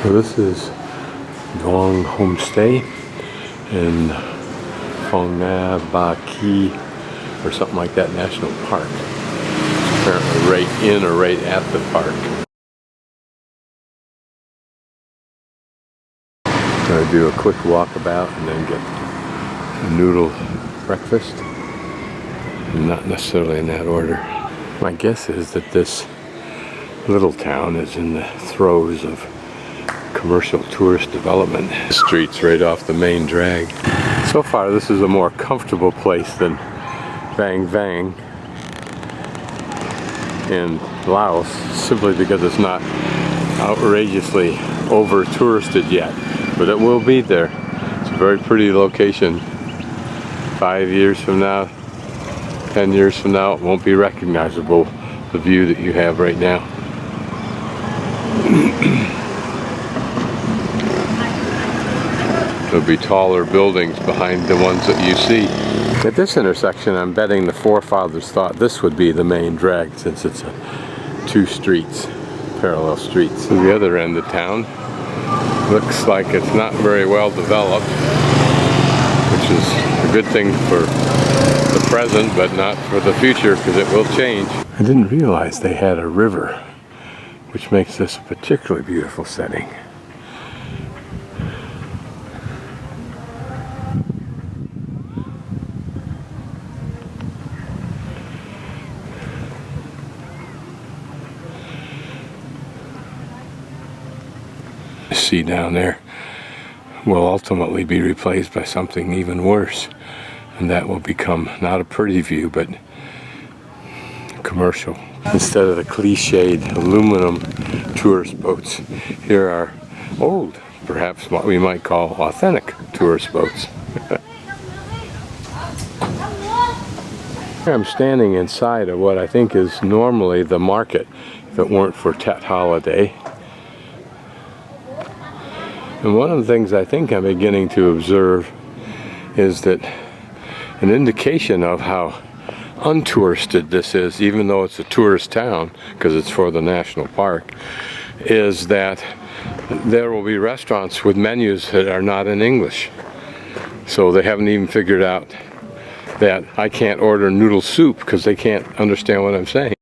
So this is Duong Homestay in Phong Nha Ba Ki or something like that National Park. It's apparently right in or right at the park. Gonna do a quick walkabout and then get a noodle breakfast. Not necessarily in that order. My guess is that this little town is in the throes of commercial tourist development. Streets right off the main drag. So far this is a more comfortable place than Vang Vang in Laos, simply because it's not outrageously over touristed yet, but it will be there. It's a very pretty location. 5 years from now, 10 years from now, it won't be recognizable, the view that you have right now. There'll be taller buildings behind the ones that you see. At this intersection, I'm betting the forefathers thought this would be the main drag, since it's two streets, parallel streets. To the other end of town, looks like it's not very well developed, which is a good thing for the present, but not for the future, because it will change. I didn't realize they had a river, which makes this a particularly beautiful setting. See down there will ultimately be replaced by something even worse, and that will become not a pretty view but commercial. Instead of the cliched aluminum tourist boats, here are old, perhaps what we might call authentic tourist boats. I'm standing inside of what I think is normally the market if it weren't for Tet holiday. And one of the things I think I'm beginning to observe is that an indication of how untouristed this is, even though it's a tourist town, because it's for the national park, is that there will be restaurants with menus that are not in English. So they haven't even figured out that I can't order noodle soup because they can't understand what I'm saying.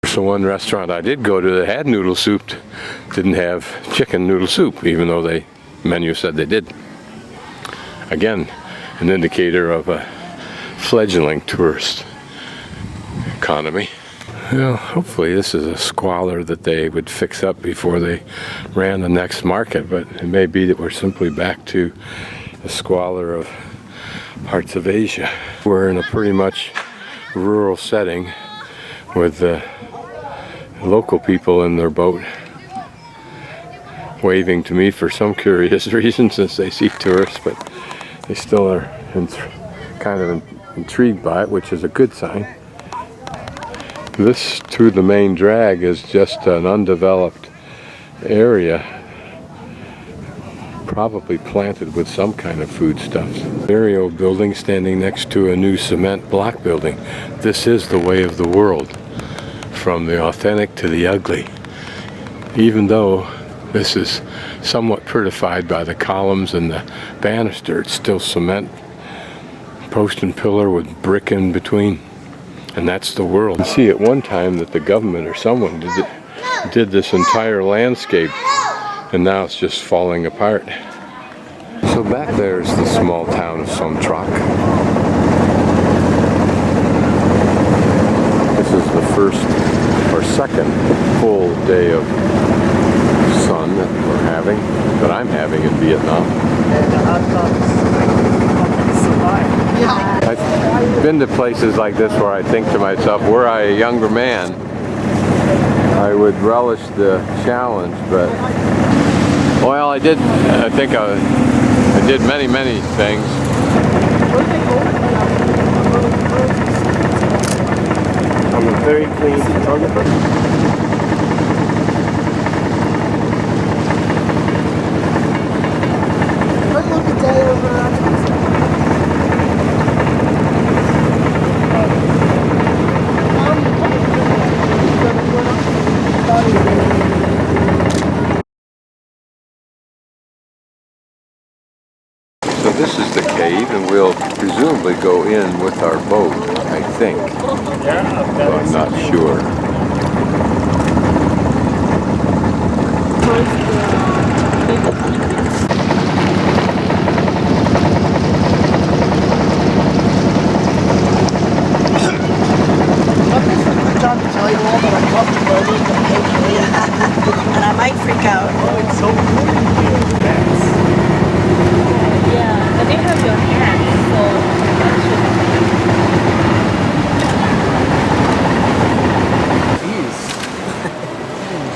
So one restaurant I did go to that had noodle soup didn't have chicken noodle soup, even though the menu said they did. Again, an indicator of a fledgling tourist economy. Well, hopefully this is a squalor that they would fix up before they ran the next market, but it may be that we're simply back to the squalor of parts of Asia. We're in a pretty much rural setting with the local people in their boat waving to me for some curious reason, since they see tourists, but they still are kind of intrigued by it, which is a good sign. This to the main drag is just an undeveloped area, probably planted with some kind of foodstuffs. Very old building standing next to a new cement block building. This is the way of the world, from the authentic to the ugly. Even though this is somewhat prettified by the columns and the banister, it's still cement, post and pillar with brick in between. And that's the world. You see at one time that the government or someone did this entire landscape, and now it's just falling apart. So back there is the small town of Son Trach. This is the first or second full day of sun that we're having, that I'm having in Vietnam. I've been to places like this where I think to myself, were I a younger man, I would relish the challenge, but well, I think I did many things. I'm a very clean photographer. This is the cave, and we'll presumably go in with our boat, I think. Though I'm not sure. And I might freak out. Oh, it's so cool. Yeah, but they have your hand, so that Jeez.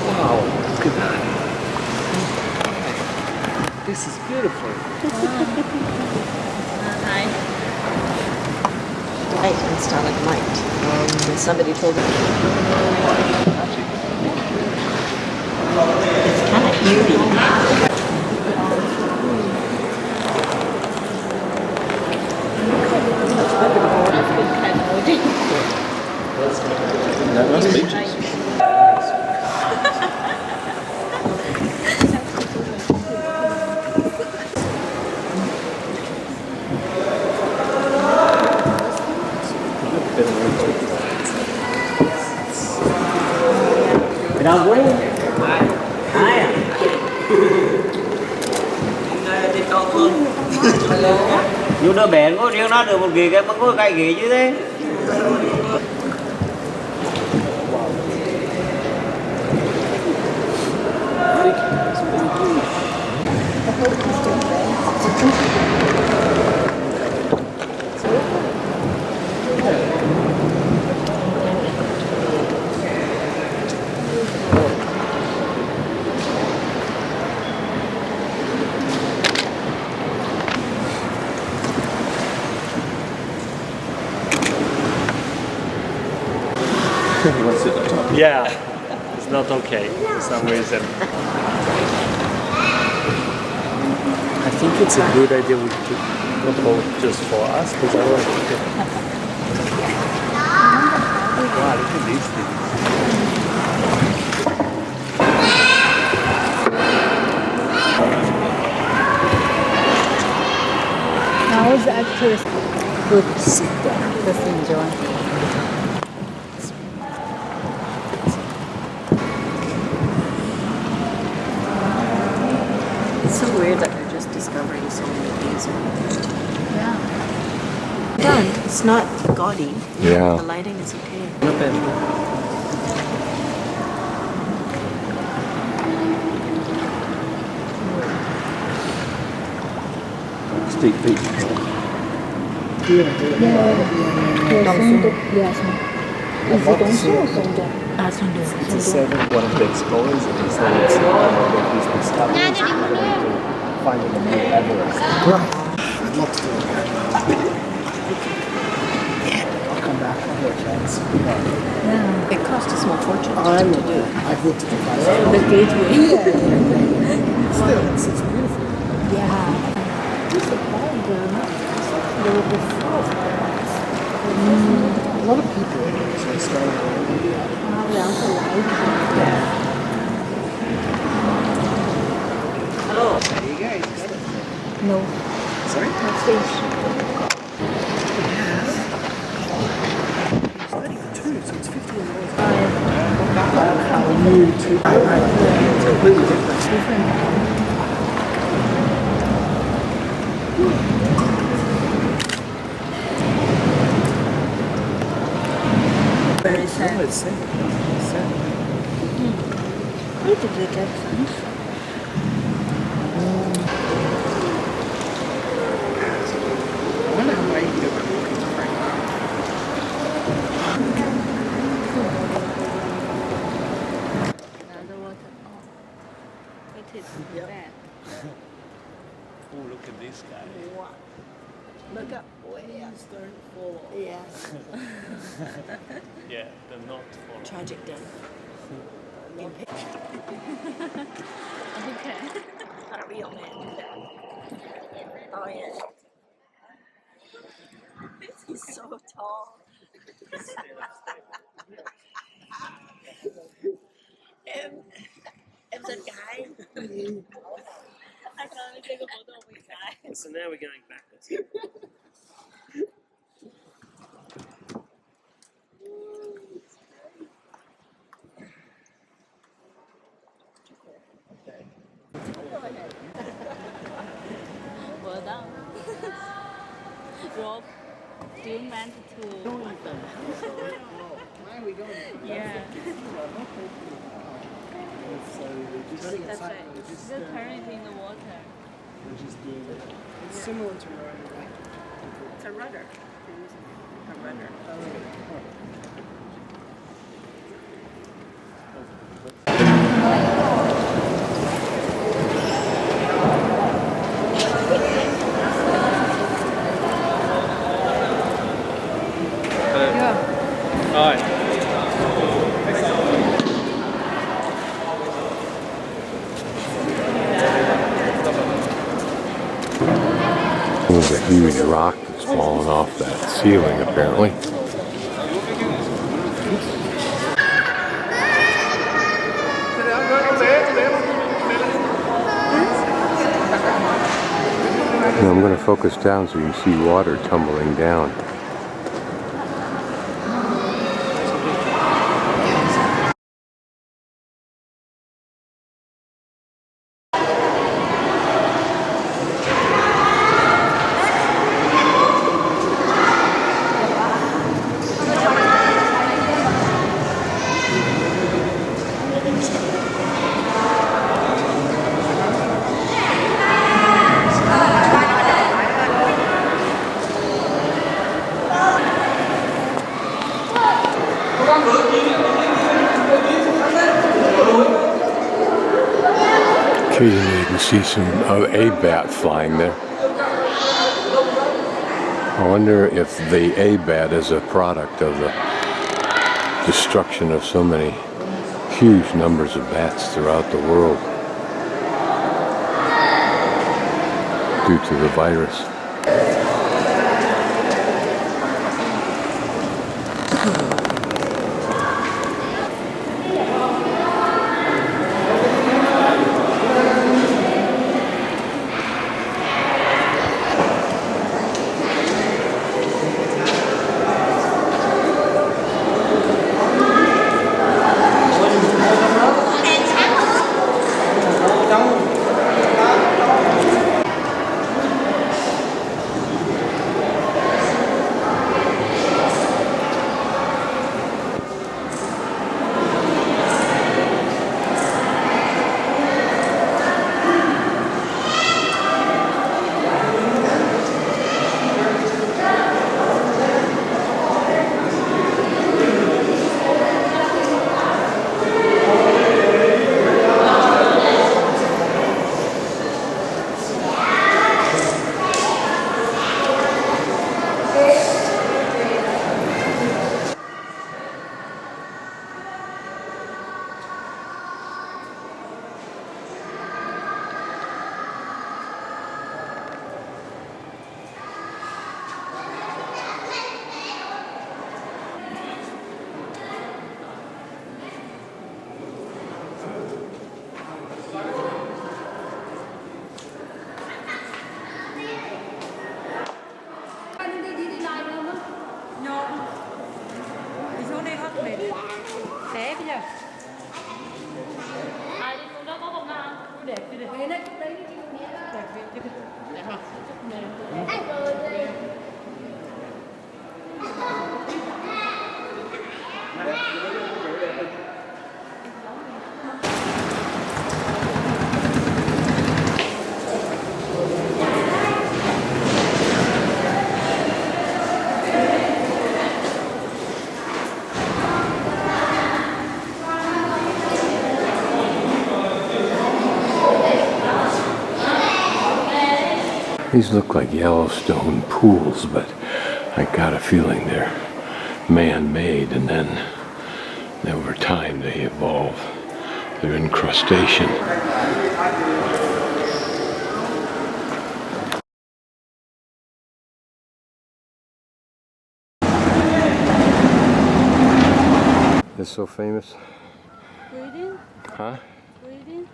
Wow, look at that. This is beautiful. hi. Light and stalagmite. And somebody told me it's kind of eerie. That's beaches. Đang quên. Ai à? Dù đứa bé có riêng nó được một ghế cái mà có cái ghế như thế. Yeah, it's not okay for some reason. I think it's a good idea we keep the boat just for us because I want to keep it. Wow, look at these things. Now is the actress. Good. Sit down. Let's enjoy. It's so weird that we're just discovering so many things. Yeah. Done. It's not gaudy. Yeah. The lighting is okay. Steep feet. Yeah, Son Trach. Yeah, Son. Is it also Son Trach? Son Trach. It's a seven. One of the explorers, and he said it's one of the business discoveries going to finding a new Everest. Right. I'd love to do it again. I'll come back. I'll get a chance. Yeah. It cost a small fortune I to will do it. I've looked at the price. The gateway. Still, it's beautiful. Yeah. It's a problem. The fourth part. A lot of people in here, so it's going Yeah, the light. Hello. There you go. No. Sorry? No fish. It's 32, so it's $15. Five. New too. It's completely different. Very No, sad. it's sad. It's sad. Where did they get fish? I wonder how many you can go to Frank. Another water. Oh. It is bad. Oh, look at this guy. Look up. Please don't fall off. Yes. Yeah, the not fall off. Tragic death. In picture. Okay. Not a real man do that. Oh yeah. He's so tall. Em giật cái. So now we're going backwards. Well done. Rob, do you meant to? Where are we going? Yeah. So just That's right. Just turn it in the water. we're just doing it. It's similar to rowing away. It's a rudder. A rudder. It was a huge rock that's fallen off that ceiling, apparently. Now I'm going to focus down so you can see water tumbling down. Occasionally you can see some A-bat flying there. I wonder if the A-bat is a product of the destruction of so many huge numbers of bats throughout the world due to the virus. These look like Yellowstone pools, but I got a feeling they're man-made, and then over time they evolve their incrustation. This so famous? Breathing? Huh? Breathing?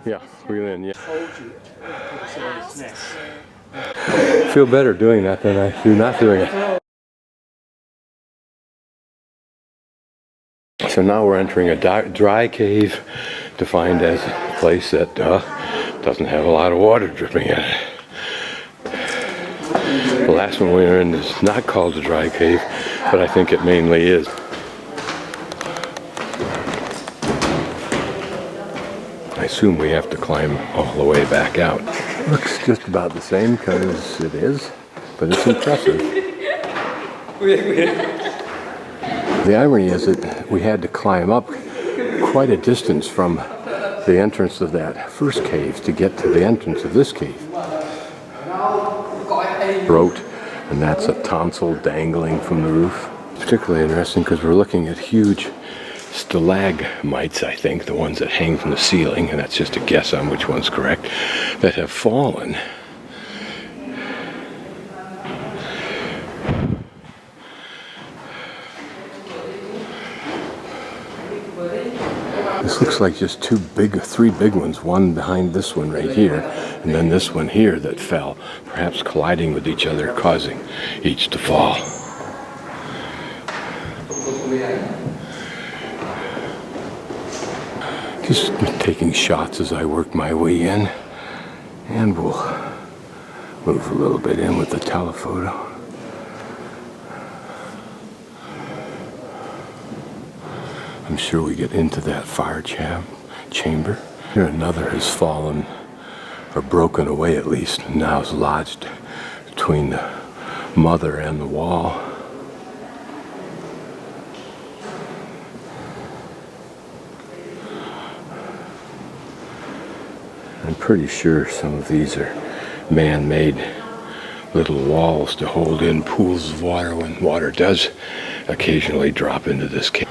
Yeah, reel in, yeah. Hold you. Put it on its neck. I feel better doing that than I do not doing it. So now we're entering a dry cave, defined as a place that doesn't have a lot of water dripping in it. The last one we were in is not called a dry cave, but I think it mainly is. I assume we have to climb all the way back out. Looks just about the same because it is, but it's impressive. The irony is that we had to climb up quite a distance from the entrance of that first cave to get to the entrance of this cave. Throat, and that's a tonsil dangling from the roof. Particularly interesting because we're looking at huge stalagmites, I think, the ones that hang from the ceiling, and that's just a guess on which one's correct, that have fallen. This looks like just three big ones, one behind this one right here, and then this one here that fell, perhaps colliding with each other, causing each to fall. Just taking shots as I work my way in, and we'll move a little bit in with the telephoto. I'm sure we get into that fire chamber. Here another has fallen, or broken away at least, and now is lodged between the mother and the wall. I'm pretty sure some of these are man-made little walls to hold in pools of water when water does occasionally drop into this cave.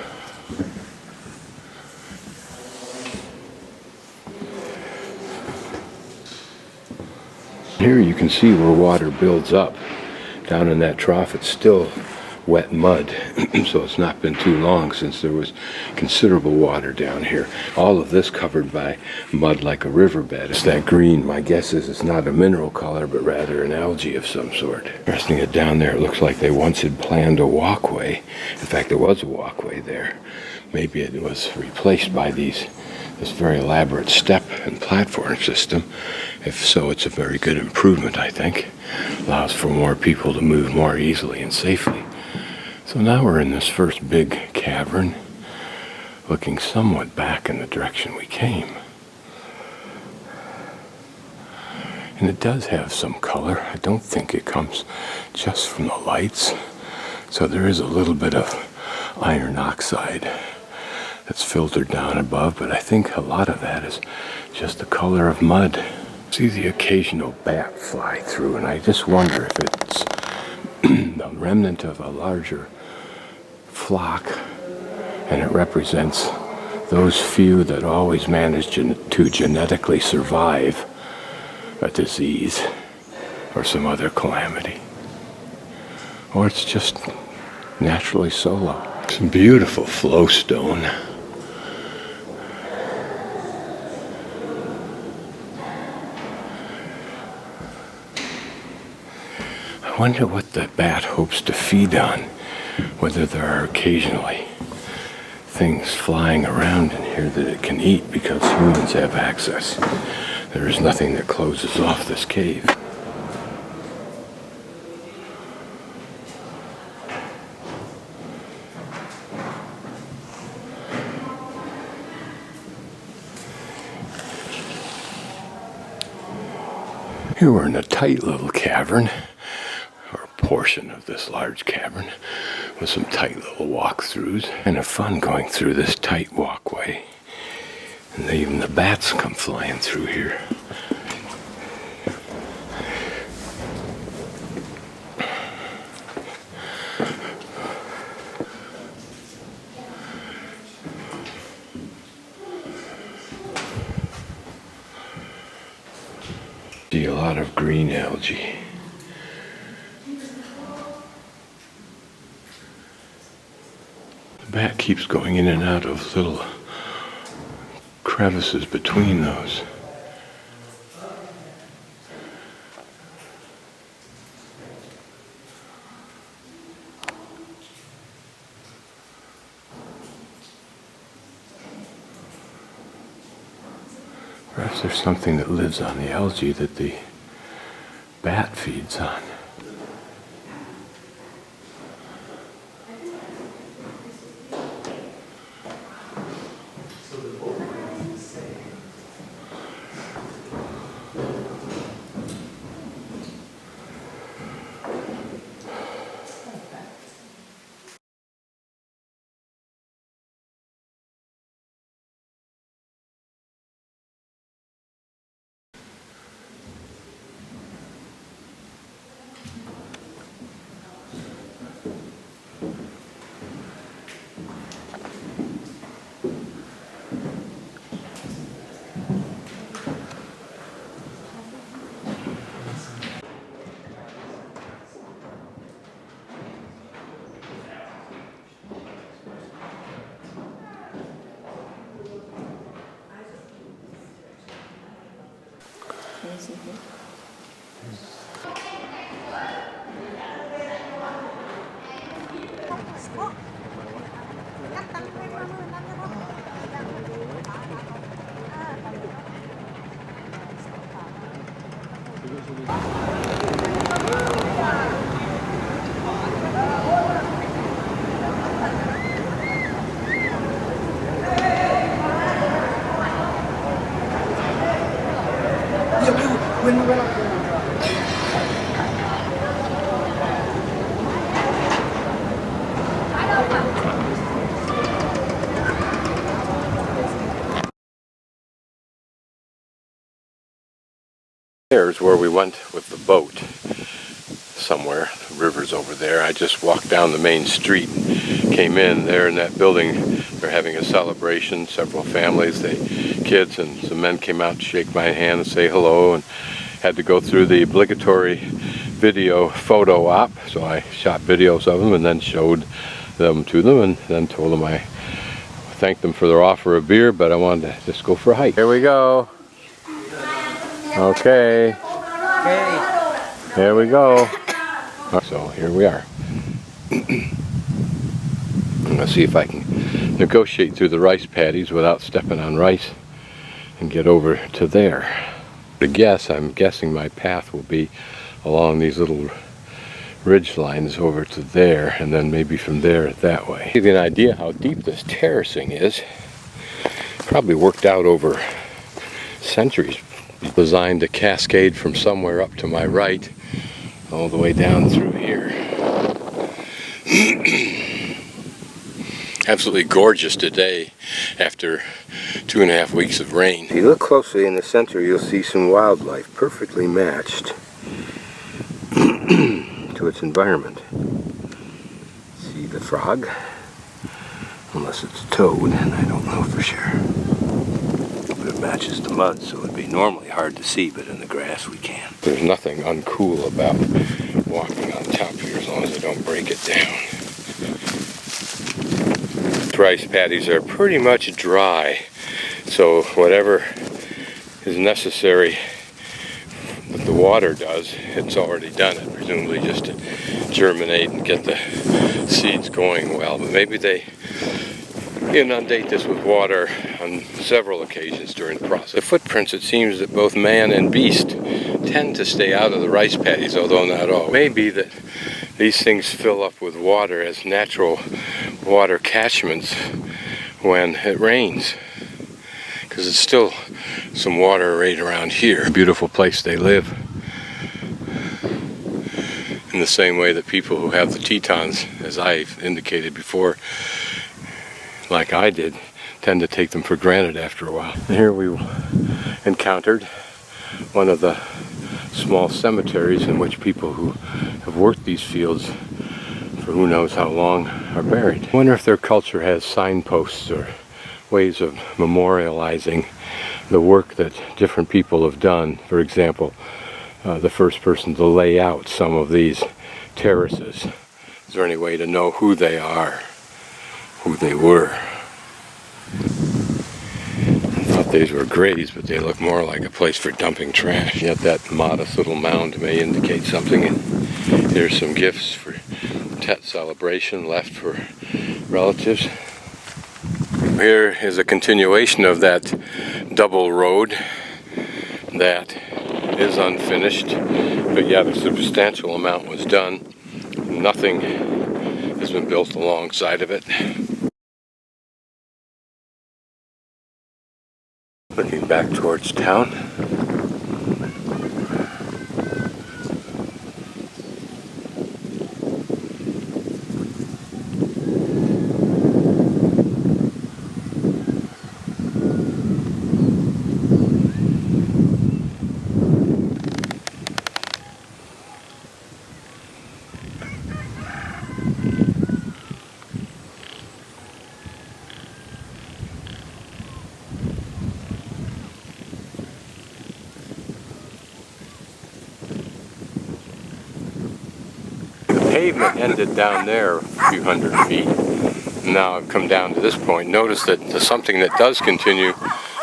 Here you can see where water builds up. Down in that trough it's still wet mud, so it's not been too long since there was considerable water down here. All of this covered by mud like a riverbed. It's that green, my guess is it's not a mineral color, but rather an algae of some sort. Resting it down there, it looks like they once had planned a walkway. In fact, there was a walkway there. Maybe it was replaced by this very elaborate step and platform system. If so, it's a very good improvement, I think. Allows for more people to move more easily and safely. So now we're in this first big cavern, looking somewhat back in the direction we came. And it does have some color. I don't think it comes just from the lights. So there is a little bit of iron oxide that's filtered down above, but I think a lot of that is just the color of mud. See the occasional bat fly through, and I just wonder if it's the remnant of a larger flock, and it represents those few that always manage to genetically survive a disease or some other calamity. Or it's just naturally solo. Some beautiful flowstone. I wonder what the bat hopes to feed on, whether there are occasionally things flying around in here that it can eat because humans have access. There is nothing that closes off this cave. Here we're in a tight little cavern, or a portion of this large cavern, with some tight little walkthroughs. Kind of fun going through this tight walkway. And even the bats come flying through here. See a lot of green algae. The bat keeps going in and out of little crevices between those. there's something that lives on the algae that the bat feeds on. There's where we went with the boat somewhere. The river's over there. I just walked down the main street, came in there in that building. They're having a celebration, several families, kids and some men came out to shake my hand and say hello, and had to go through the obligatory video photo op. So I shot videos of them and then showed them to them and then told them I thanked them for their offer of beer, but I wanted to just go for a hike. Here we go. Okay. Here we go. So here we are. I'm gonna see if I can negotiate through the rice paddies without stepping on rice and get over to there. I'm guessing my path will be along these little ridge lines over to there, and then maybe from there that way. Give you an idea how deep this terracing is. Probably worked out over centuries. Designed to cascade from somewhere up to my right all the way down through here. Absolutely gorgeous today after 2.5 weeks of rain. If you look closely in the center, you'll see some wildlife perfectly matched to its environment. See the frog? Unless it's a toad, and I don't know for sure. It matches the mud, so it'd be normally hard to see, but in the grass we can. There's nothing uncool about walking on top here as long as I don't break it down. The rice paddies are pretty much dry, so whatever is necessary that the water does, it's already done it, presumably just to germinate and get the seeds going well. But maybe they inundate this with water on several occasions during the process. The footprints, it seems that both man and beast tend to stay out of the rice paddies, although not all. Maybe that these things fill up with water as natural water catchments when it rains, because there's still some water right around here. A beautiful place they live. In the same way that people who have the Tetons, as I've indicated before, like I did, tend to take them for granted after a while. And here we encountered one of the small cemeteries in which people who have worked these fields for who knows how long are buried. I wonder if their culture has signposts or ways of memorializing the work that different people have done. For example, the first person to lay out some of these terraces. Is there any way to know who they are? Who they were. I thought these were graves, but they look more like a place for dumping trash. Yet that modest little mound may indicate something. And here's some gifts for Tet celebration left for relatives. Here is a continuation of that double road. that is unfinished, but yet a substantial amount was done. Nothing has been built alongside of it. Looking back towards town. Pavement ended down there a few hundred feet. Now I've come down to this point. Notice that something that does continue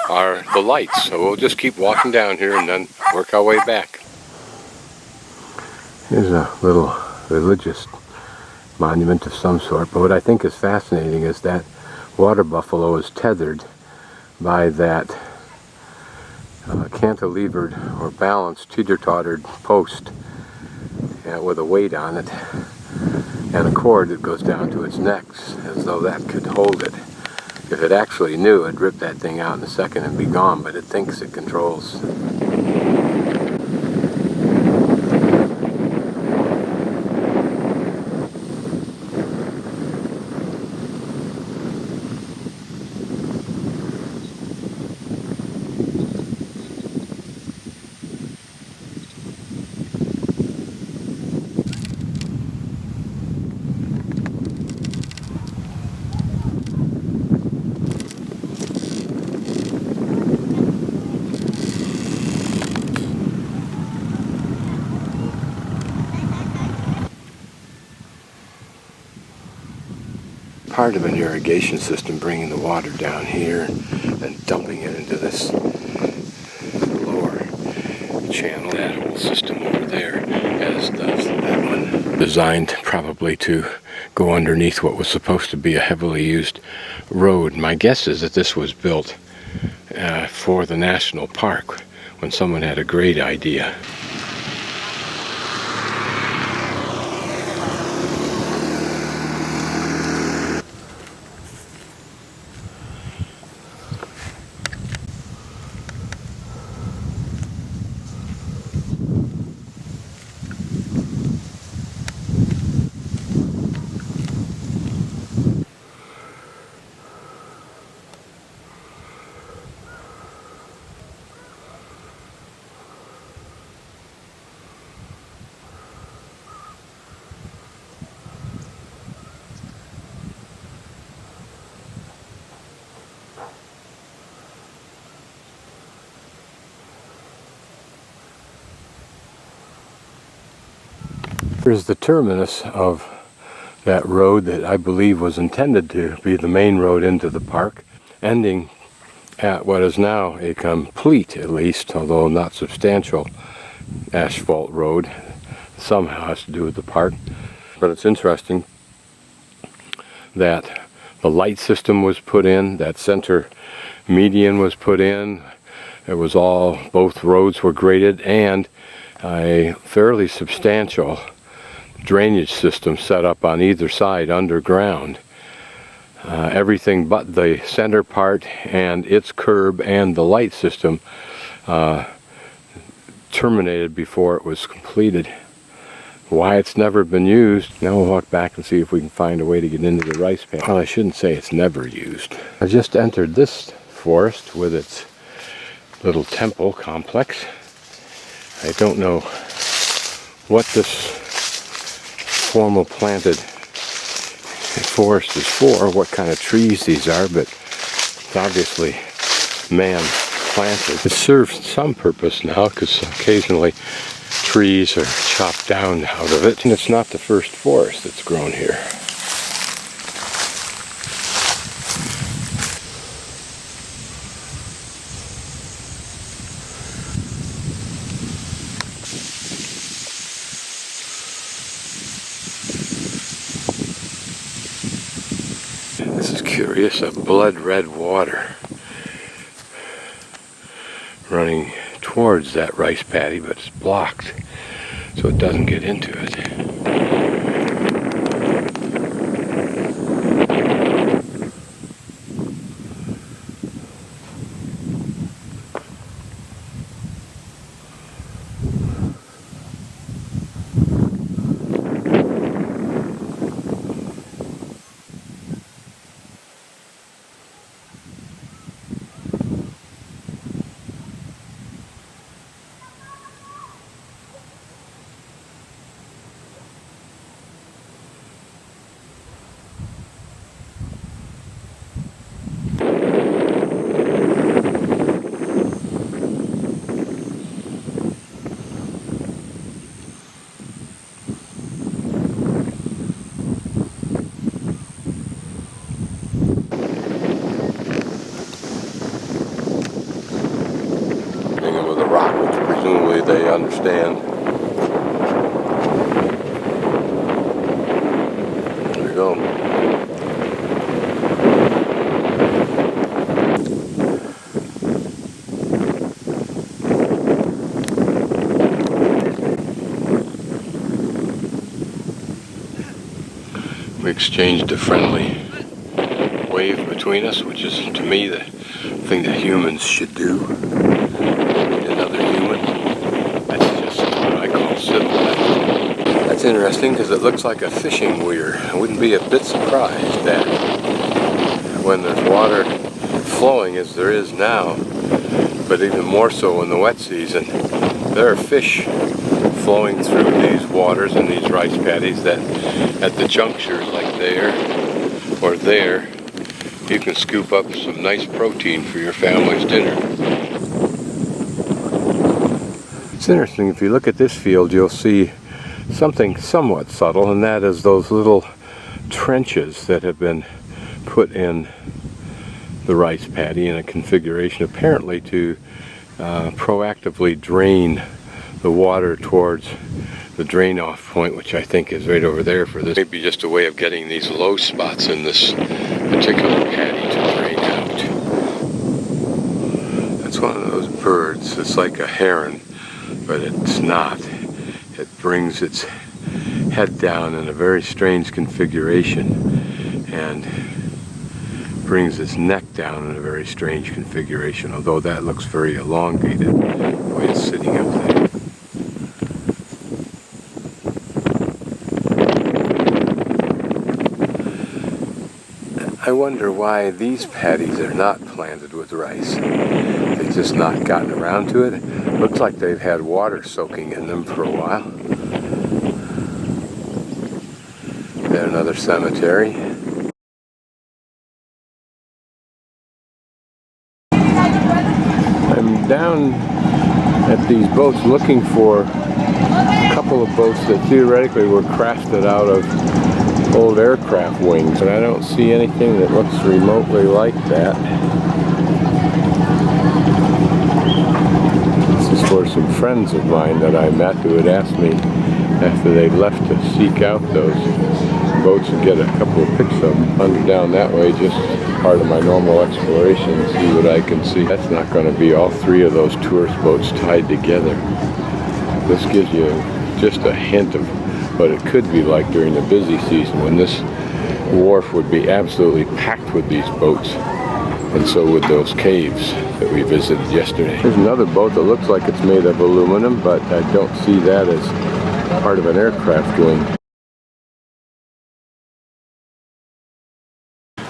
are the lights. So we'll just keep walking down here and then work our way back. Here's a little religious monument of some sort. But what I think is fascinating is that water buffalo is tethered by that cantilevered or balanced teeter-tottered post with a weight on it and a cord that goes down to its neck, as though that could hold it. If it actually knew, it'd rip that thing out in a second and be gone, but it thinks it controls. Part of an irrigation system, bringing the water down here and dumping it into this lower channel. That whole system over there, as does that one. Designed probably to go underneath what was supposed to be a heavily used road. My guess is that this was built for the national park when someone had a great idea. Here's the terminus of that road that I believe was intended to be the main road into the park, ending at what is now a complete, at least, although not substantial, asphalt road. Somehow has to do with the park. But it's interesting that the light system was put in, that center median was put in. It was all, both roads were graded, and a fairly substantial drainage system set up on either side underground. Everything but the center part and its curb and the light system terminated before it was completed. Why it's never been used, now we'll walk back and see if we can find a way to get into the rice paddy. Well, I shouldn't say it's never used. I just entered this forest with its little temple complex. I don't know what this formal planted forest is for, what kind of trees these are, but it's obviously man planted. It serves some purpose now, because occasionally trees are chopped down out of it, and it's not the first forest that's grown here. This is curious, a blood red water running towards that rice paddy, but it's blocked so it doesn't get into it. Presumably they understand. There we go. We exchanged a friendly wave between us, which is to me the thing that humans should do. That's interesting because it looks like a fishing weir. I wouldn't be a bit surprised that when there's water flowing as there is now, but even more so in the wet season, there are fish flowing through these waters and these rice paddies that at the junctures like there or there, you can scoop up some nice protein for your family's dinner. It's interesting, if you look at this field, you'll see something somewhat subtle, and that is those little trenches that have been put in the rice paddy in a configuration apparently to proactively drain the water towards the drain off point, which I think is right over there for this. Maybe just a way of getting these low spots in this particular paddy to drain out. That's one of those birds. It's like a heron, but it's not. It brings its head down in a very strange configuration and brings its neck down in a very strange configuration, although that looks very elongated the way it's sitting up there. I wonder why these paddies are not planted with rice. They've just not gotten around to it. Looks like they've had water soaking in them for a while. There's another cemetery. I'm down at these boats looking for a couple of boats that theoretically were crafted out of old aircraft wings, but I don't see anything that looks remotely like that. This is for some friends of mine that I met who had asked me after they left to seek out those boats and get a couple of pics of them. Under down that way, just part of my normal exploration, see what I can see. That's not going to be all three of those tourist boats tied together. This gives you just a hint of what it could be like during the busy season when this wharf would be absolutely packed with these boats, and so would those caves that we visited yesterday. There's another boat that looks like it's made of aluminum, but I don't see that as part of an aircraft wing.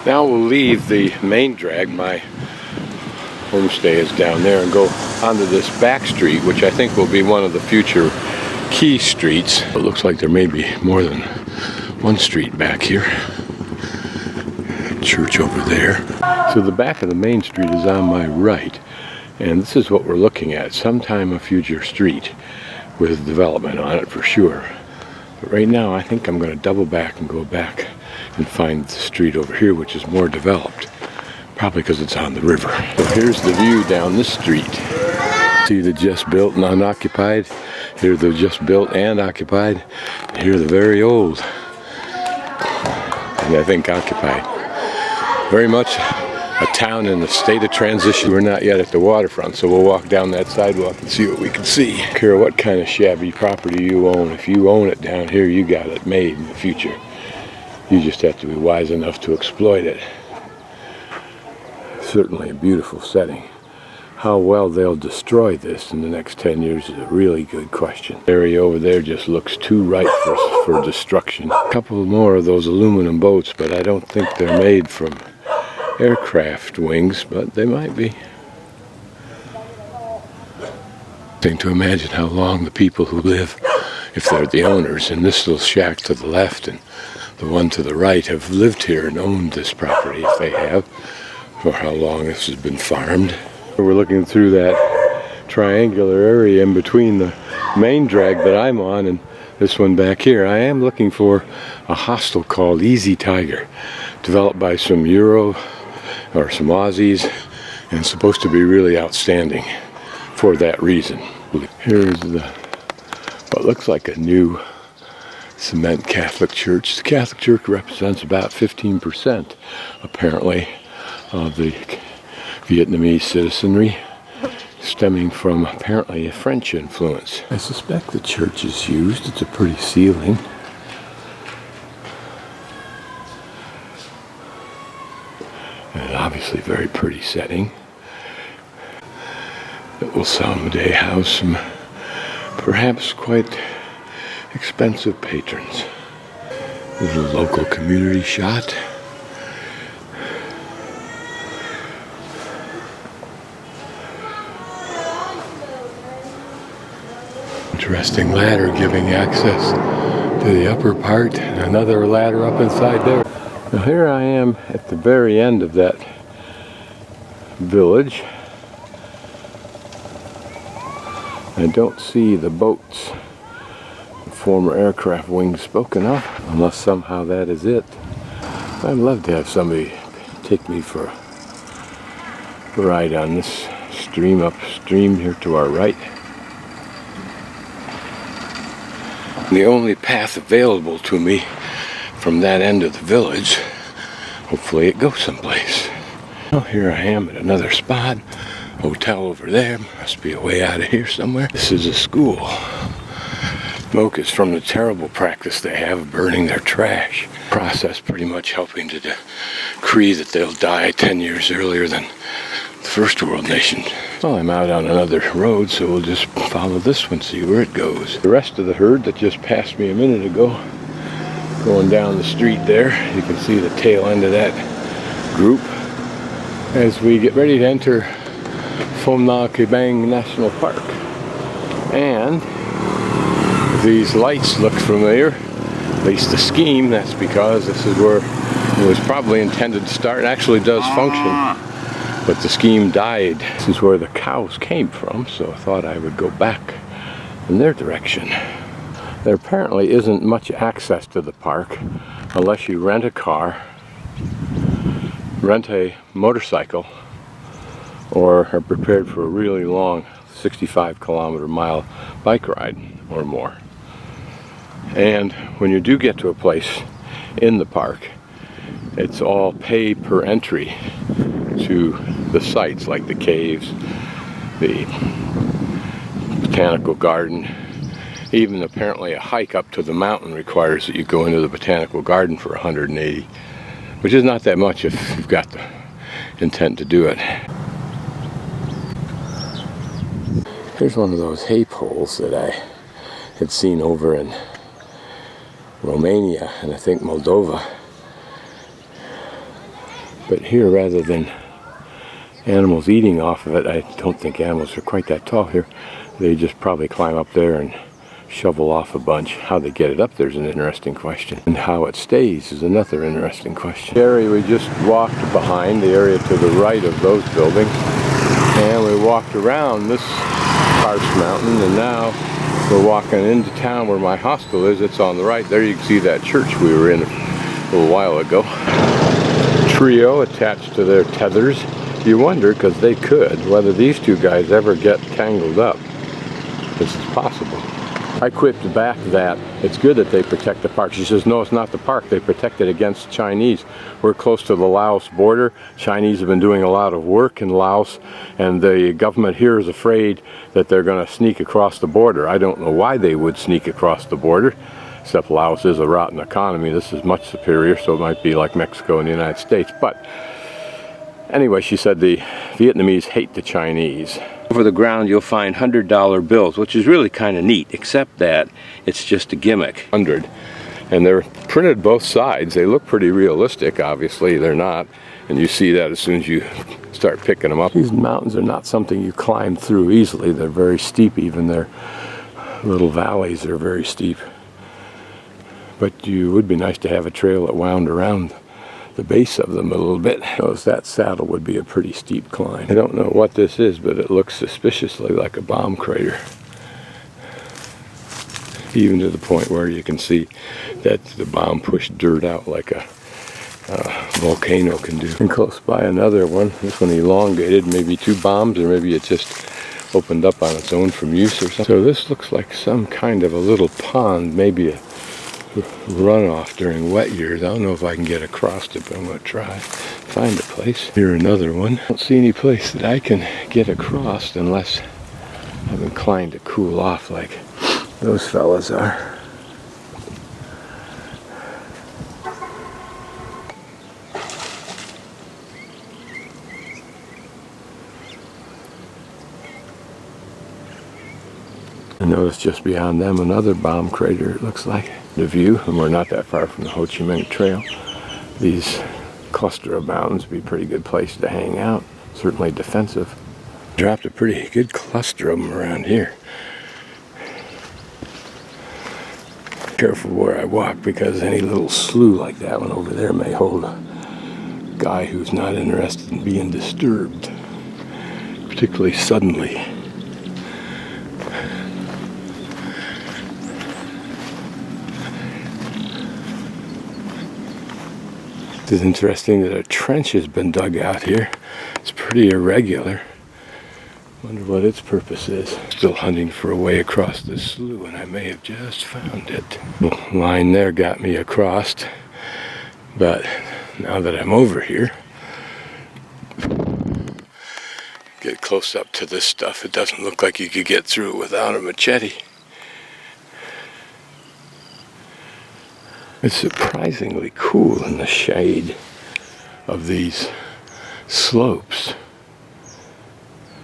Now we'll leave the main drag, my homestay is down there, and go onto this back street, which I think will be one of the future key streets. It looks like there may be more than one street back here. Church over there. So the back of the main street is on my right, and this is what we're looking at. Sometime a future street with development on it for sure. But right now I think I'm going to double back and go back and find the street over here, which is more developed, probably because it's on the river. So here's the view down this street. See the just built and unoccupied. Here the just built and occupied. Here the very old, and I think occupied. Very much a town in a state of transition. We're not yet at the waterfront, so we'll walk down that sidewalk and see what we can see. I don't care what kind of shabby property you own. If you own it down here, you got it made in the future. You just have to be wise enough to exploit it. Certainly a beautiful setting. How well they'll destroy this in the next 10 years is a really good question. The area over there just looks too ripe for destruction. A couple more of those aluminum boats, but I don't think they're made from aircraft wings, but they might be. Thing to imagine how long the people who live, if they're the owners, in this little shack to the left and the one to the right have lived here and owned this property, if they have, or how long this has been farmed. We're looking through that triangular area in between the main drag that I'm on and this one back here. I am looking for a hostel called Easy Tiger, developed by some Euro or some Aussies, and supposed to be really outstanding for that reason. Here's what looks like a new cement Catholic church. The Catholic Church represents about 15%, apparently, of the Vietnamese citizenry, stemming from apparently a French influence. I suspect the church is used. It's a pretty ceiling. And obviously very pretty setting. It will someday house some perhaps quite expensive patrons. Little local community shot. Interesting ladder giving access to the upper part, and another ladder up inside there. Now here I am at the very end of that village. I don't see the boats, the former aircraft wings spoken of, unless somehow that is it. I'd love to have somebody take me for a ride on this stream upstream here to our right. The only path available to me from that end of the village, hopefully it goes someplace. Well, here I am at another spot. Hotel over there, must be a way out of here somewhere. This is a school. Smoke is from the terrible practice they have of burning their trash. Process pretty much helping to decree that they'll die 10 years earlier than the first world nation. Well, I'm out on another road, so we'll just follow this one, see where it goes. The rest of the herd that just passed me a minute ago, going down the street there, you can see the tail end of that group as we get ready to enter Phom Na Ke Bang National Park. And these lights look familiar, at least the scheme. That's because this is where it was probably intended to start. It actually does function, but the scheme died. This is where the cows came from, so I thought I would go back in their direction. There apparently isn't much access to the park unless you rent a car, rent a motorcycle, or are prepared for a really long 65-kilometer-mile bike ride or more. And when you do get to a place in the park, it's all pay per entry to the sites like the caves, the botanical garden. Even apparently a hike up to the mountain requires that you go into the botanical garden for $180, which is not that much if you've got the intent to do it. Here's one of those hay poles that I had seen over in Romania and I think Moldova. But here, rather than animals eating off of it, I don't think animals are quite that tall here. They just probably climb up there and shovel off a bunch. How they get it up there is an interesting question. And how it stays is another interesting question. The area we just walked behind, the area to the right of those buildings, and we walked around this karst mountain, and now we're walking into town where my hostel is. It's on the right. There you can see that church we were in a little while ago. Trio attached to their tethers. You wonder, because they could, whether these two guys ever get tangled up. This is possible. I quipped back that it's good that they protect the park. She says, no, it's not the park. They protect it against Chinese. We're close to the Laos border. Chinese have been doing a lot of work in Laos, and the government here is afraid that they're going to sneak across the border. I don't know why they would sneak across the border, except Laos is a rotten economy. This is much superior, so it might be like Mexico and the United States. But anyway, she said the Vietnamese hate the Chinese. Over the ground you'll find $100 bills, which is really kind of neat, except that it's just a gimmick. 100. And they're printed both sides. They look pretty realistic. Obviously they're not, and you see that as soon as you start picking them up. These mountains are not something you climb through easily. They're very steep. Even their little valleys are very steep. But it would be nice to have a trail that wound around the base of them a little bit. Notice that saddle would be a pretty steep climb. I don't know what this is, but it looks suspiciously like a bomb crater. Even to the point where you can see that the bomb pushed dirt out like a volcano can do. And close by another one. This one elongated, maybe 2 bombs, or maybe it just opened up on its own from use or something. So this looks like some kind of a little pond, maybe a runoff during wet years. I don't know if I can get across it, but I'm going to try. Find a place. Here another one. I don't see any place that I can get across unless I'm inclined to cool off like those fellas are. I notice just beyond them another bomb crater, it looks like. The view, and we're not that far from the Ho Chi Minh Trail. These cluster of mountains would be a pretty good place to hang out. Certainly defensive. Dropped a pretty good cluster of them around here. Careful where I walk, because any little slough like that one over there may hold a guy who's not interested in being disturbed, particularly suddenly. It's interesting that a trench has been dug out here. It's pretty irregular. Wonder what its purpose is. Still hunting for a way across this slough, and I may have just found it. The line there got me across, but now that I'm over here, get close up to this stuff, it doesn't look like you could get through it without a machete. It's surprisingly cool in the shade of these slopes.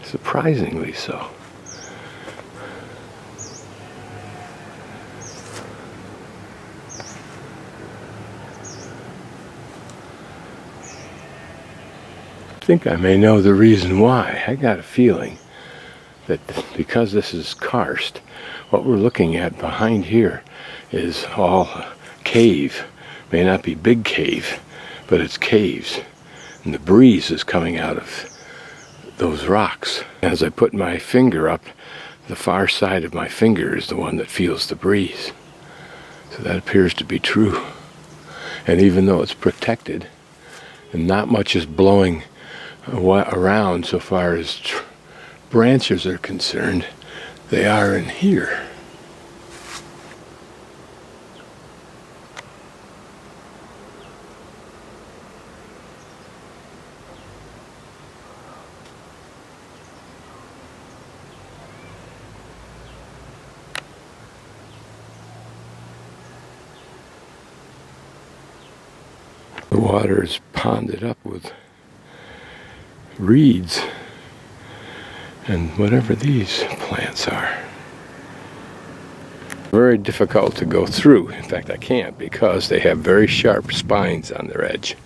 Surprisingly so. I think I may know the reason why. I got a feeling that because this is karst, what we're looking at behind here is all cave. May not be big cave, but it's caves. And the breeze is coming out of those rocks. As I put my finger up, the far side of my finger is the one that feels the breeze. So that appears to be true. And even though it's protected, and not much is blowing around so far as branches are concerned, they are in here. The water is ponded up with reeds and whatever these plants are. Very difficult to go through. In fact, I can't, because they have very sharp spines on their edge.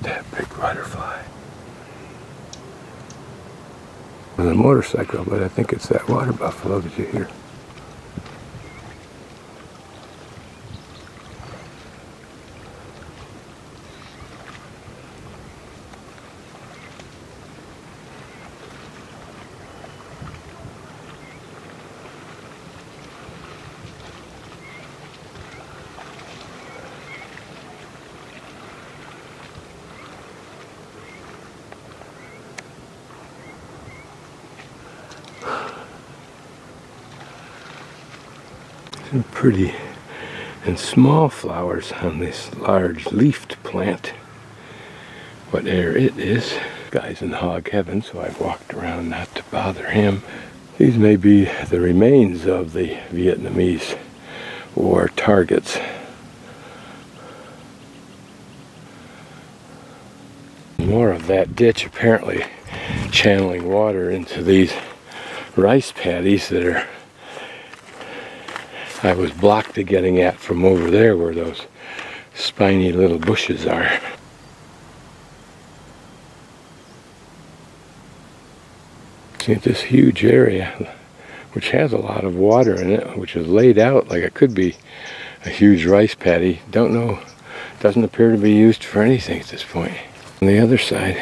That big butterfly on a motorcycle, but I think it's that water buffalo that you hear. Some pretty and small flowers on this large leafed plant. Whatever it is. Guy's in hog heaven, so I've walked around not to bother him. These may be the remains of the Vietnamese war targets. More of that ditch apparently channeling water into these rice paddies that are I was blocked to getting at from over there where those spiny little bushes are. See this huge area which has a lot of water in it, which is laid out like it could be a huge rice paddy. Don't know, doesn't appear to be used for anything at this point. On the other side,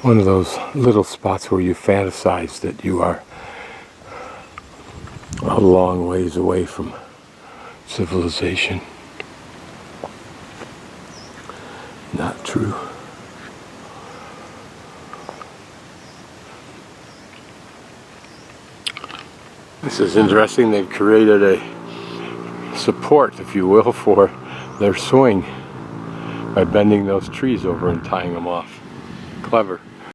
one of those little spots where you fantasize that you are a long ways away from civilization. Not true. This is interesting. They've created a support, if you will, for their swing by bending those trees over and tying them off. Clever.